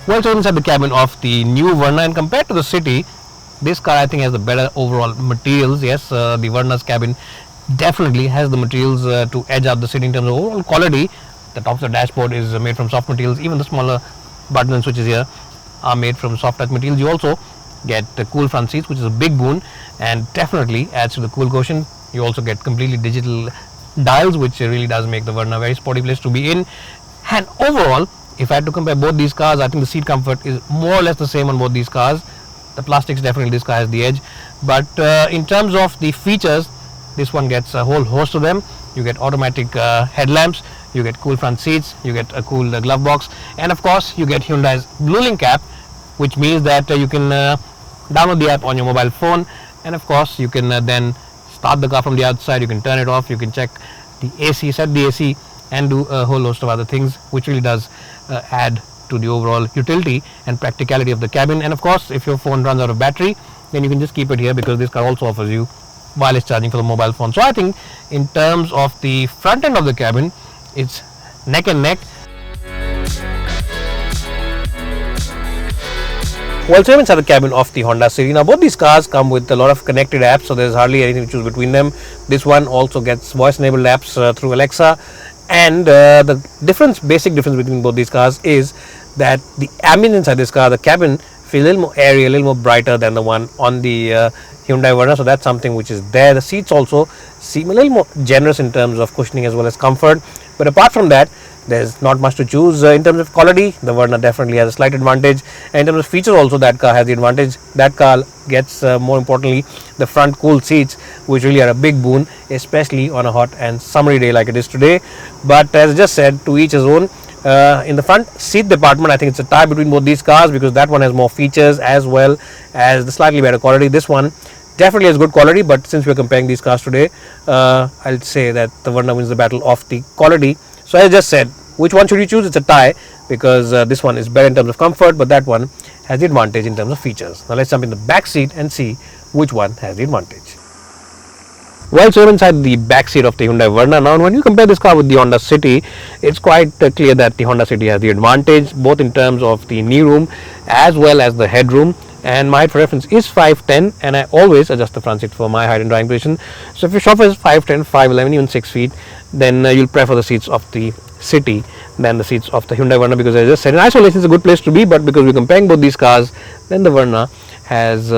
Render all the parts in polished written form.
Well, so inside the cabin of the new Verna, and compared to the City, this car I think has the better overall materials. Yes, the Verna's cabin definitely has the materials to edge out the City in terms of overall quality. The top of the dashboard is made from soft materials. Even the smaller buttons and switches here are made from soft touch materials. You also get cool front seats, which is a big boon and definitely adds to the cool quotient. You also get completely digital dials, which really does make the Verna a very sporty place to be in. And overall, if I had to compare both these cars, I think the seat comfort is more or less the same on both these cars. The plastics, definitely this car has the edge, but in terms of the features, this one gets a whole host of them. You get automatic headlamps, you get cool front seats, you get a cool glove box, and of course you get Hyundai's BlueLink app, which means that you can download the app on your mobile phone, and of course you can then start the car from the outside. You can turn it off, you can check the AC, set the AC, and do a whole host of other things, which really does add to the overall utility and practicality of the cabin. And of course, if your phone runs out of battery, then you can just keep it here, because this car also offers you wireless charging for the mobile phone. So I think in terms of the front end of the cabin, it's neck and neck. Well, so inside the cabin of the Honda City. Now both these cars come with a lot of connected apps, so there's hardly anything to choose between them. This one also gets voice enabled apps through Alexa, and the basic difference between both these cars is that the ambience inside this car, the cabin, feels a little more airy, a little more brighter than the one on the Hyundai Verna. So that's something which is there. The seats also seem a little more generous in terms of cushioning as well as comfort. But apart from that, there's not much to choose. In terms of quality, the Verna definitely has a slight advantage, and in terms of features also, that car has the advantage. That car gets more importantly the front cool seats, which really are a big boon, especially on a hot and summery day like it is today. But as I just said, to each his own. In the front seat department, I think it's a tie between both these cars, because that one has more features as well as the slightly better quality. This one definitely has good quality, but since we're comparing these cars today, I'll say that the Verna wins the battle of the quality. So as I just said, which one should you choose? It's a tie, because this one is better in terms of comfort, but that one has the advantage in terms of features. Now let's jump in the back seat and see which one has the advantage. Well, so inside the back seat of the Hyundai Verna. Now when you compare this car with the Honda City, it's quite clear that the Honda City has the advantage, both in terms of the knee room as well as the headroom. And my height for reference is 5'10", and I always adjust the front seat for my height and driving position. So if your shopper is 5'10", 5'11", even 6 feet, then you'll prefer the seats of the City than the seats of the Hyundai Verna, because as I just said, in isolation it's a good place to be, but because we're comparing both these cars, then the Verna has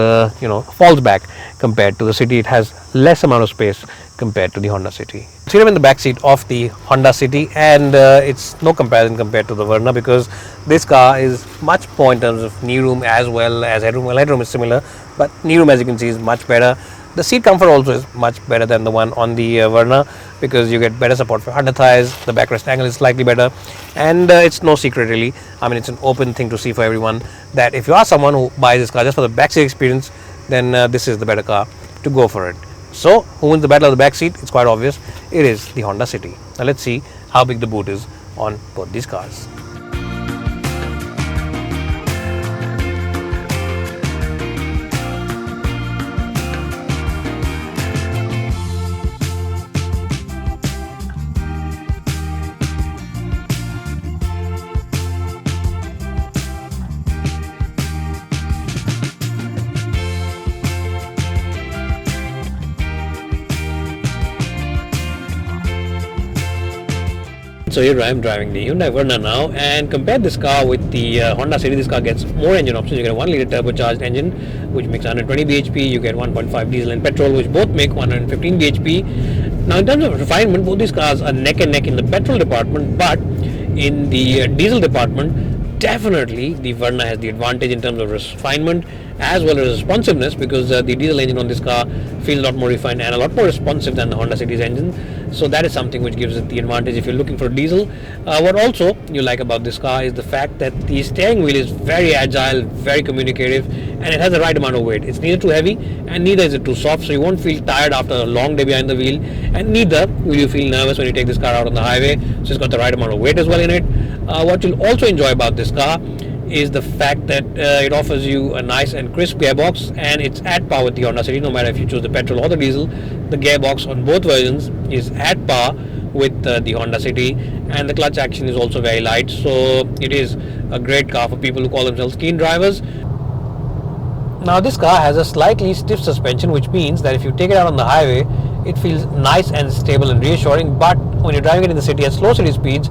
falls back compared to the City. It has less amount of space compared to the Honda City. So I'm in the back seat of the Honda City, and it's no comparison compared to the Verna, because this car is much more in terms of knee room as well as headroom. Well, headroom is similar, but knee room, as you can see, is much better. The seat comfort also is much better than the one on the Verna, because you get better support for under thighs. The backrest angle is slightly better, and it's no secret really. I mean, it's an open thing to see for everyone that if you are someone who buys this car just for the back seat experience, then this is the better car to go for it. So who wins the battle of the back seat? It's quite obvious. It is the Honda City. Now let's see how big the boot is on both these cars. So here I am driving the Hyundai Verna now, and compare this car with the Honda City. This car gets more engine options. You get a 1 litre turbocharged engine which makes 120 bhp. You get 1.5 diesel and petrol, which both make 115 bhp. Now in terms of refinement, both these cars are neck and neck in the petrol department, but in the diesel department, definitely the Verna has the advantage in terms of refinement as well as responsiveness, because the diesel engine on this car feels a lot more refined and a lot more responsive than the Honda City's engine. So that is something which gives it the advantage if you're looking for a diesel. What also you like about this car is the fact that the steering wheel is very agile, very communicative, and it has the right amount of weight. It's neither too heavy and neither is it too soft, so you won't feel tired after a long day behind the wheel, and neither will you feel nervous when you take this car out on the highway. So it's got the right amount of weight as well in it. What you'll also enjoy about this car is the fact that it offers you a nice and crisp gearbox, and it's at par with the Honda City. No matter if you choose the petrol or the diesel, the gearbox on both versions is at par with the Honda City, and the clutch action is also very light, so it is a great car for people who call themselves keen drivers. Now this car has a slightly stiff suspension, which means that if you take it out on the highway, it feels nice and stable and reassuring, but when you're driving it in the city at slow city speeds,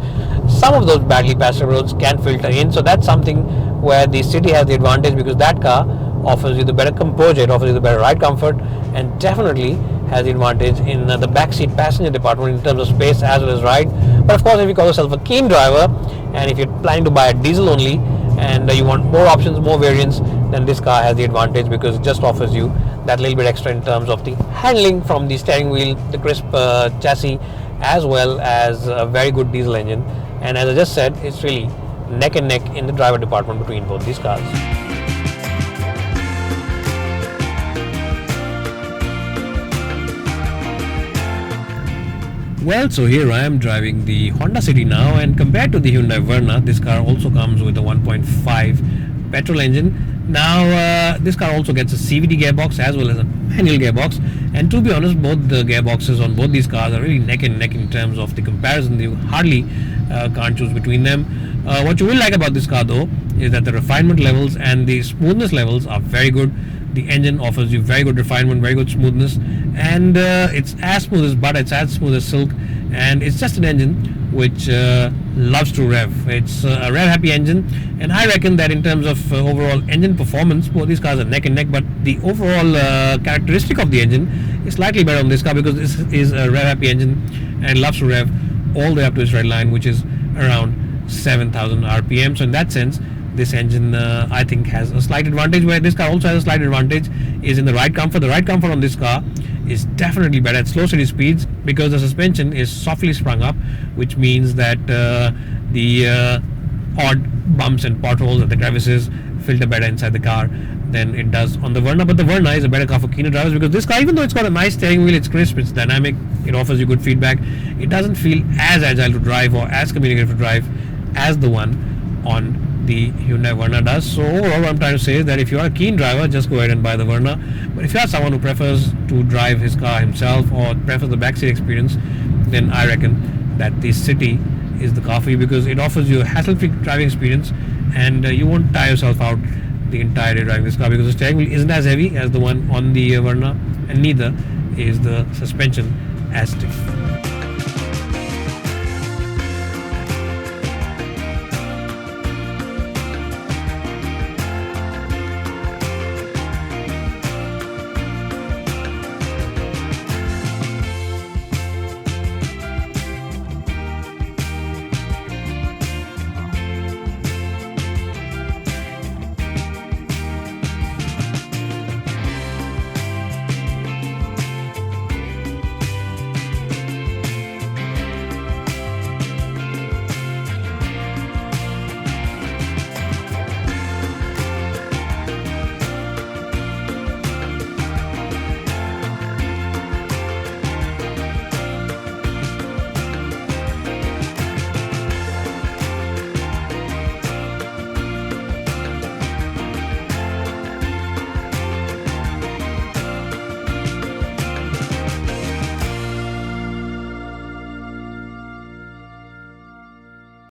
some of those badly passered roads can filter in. So that's something where the city has the advantage, because that car offers you the better composure, it offers you the better ride comfort, and definitely has the advantage in the backseat passenger department in terms of space as well as ride. But of course, if you call yourself a keen driver and if you're planning to buy a diesel only and you want more options, more variants, then this car has the advantage, because it just offers you that little bit extra in terms of the handling from the steering wheel, the crisp chassis, as well as a very good diesel engine. And as I just said, it's really neck and neck in the driver department between both these cars. Well, so here I am driving the Honda City now, and compared to the Hyundai Verna, this car also comes with a 1.5 petrol engine. Now, this car also gets a CVT gearbox as well as a manual gearbox, and to be honest, both the gearboxes on both these cars are really neck and neck in terms of the comparison. You hardly can't choose between them. What you will like about this car though is that the refinement levels and the smoothness levels are very good. The engine offers you very good refinement, very good smoothness, and it's as smooth as butter, it's as smooth as silk, and it's just an engine which loves to rev. It's a rev happy engine, and I reckon that in terms of overall engine performance, both these cars are neck and neck, but the overall characteristic of the engine is slightly better on this car, because this is a rev happy engine and loves to rev all the way up to its red line, which is around 7,000 RPM. So in that sense, this engine I think has a slight advantage. Where this car also has a slight advantage is in the ride comfort. The ride comfort on this car is definitely better at slow city speeds, because the suspension is softly sprung up, which means that the odd bumps and potholes and the crevices filter better inside the car than it does on the Verna. But the Verna is a better car for keener drivers, because this car, even though it's got a nice steering wheel, it's crisp, it's dynamic, it offers you good feedback, it doesn't feel as agile to drive or as communicative to drive as the one on the Hyundai Verna does. So overall, what I'm trying to say is that if you are a keen driver, just go ahead and buy the Verna. But if you are someone who prefers to drive his car himself or prefers the backseat experience, then I reckon that the City is the car for you, because it offers you a hassle-free driving experience, and you won't tire yourself out the entire day driving this car, because the steering wheel isn't as heavy as the one on the Verna, and neither is the suspension as stiff.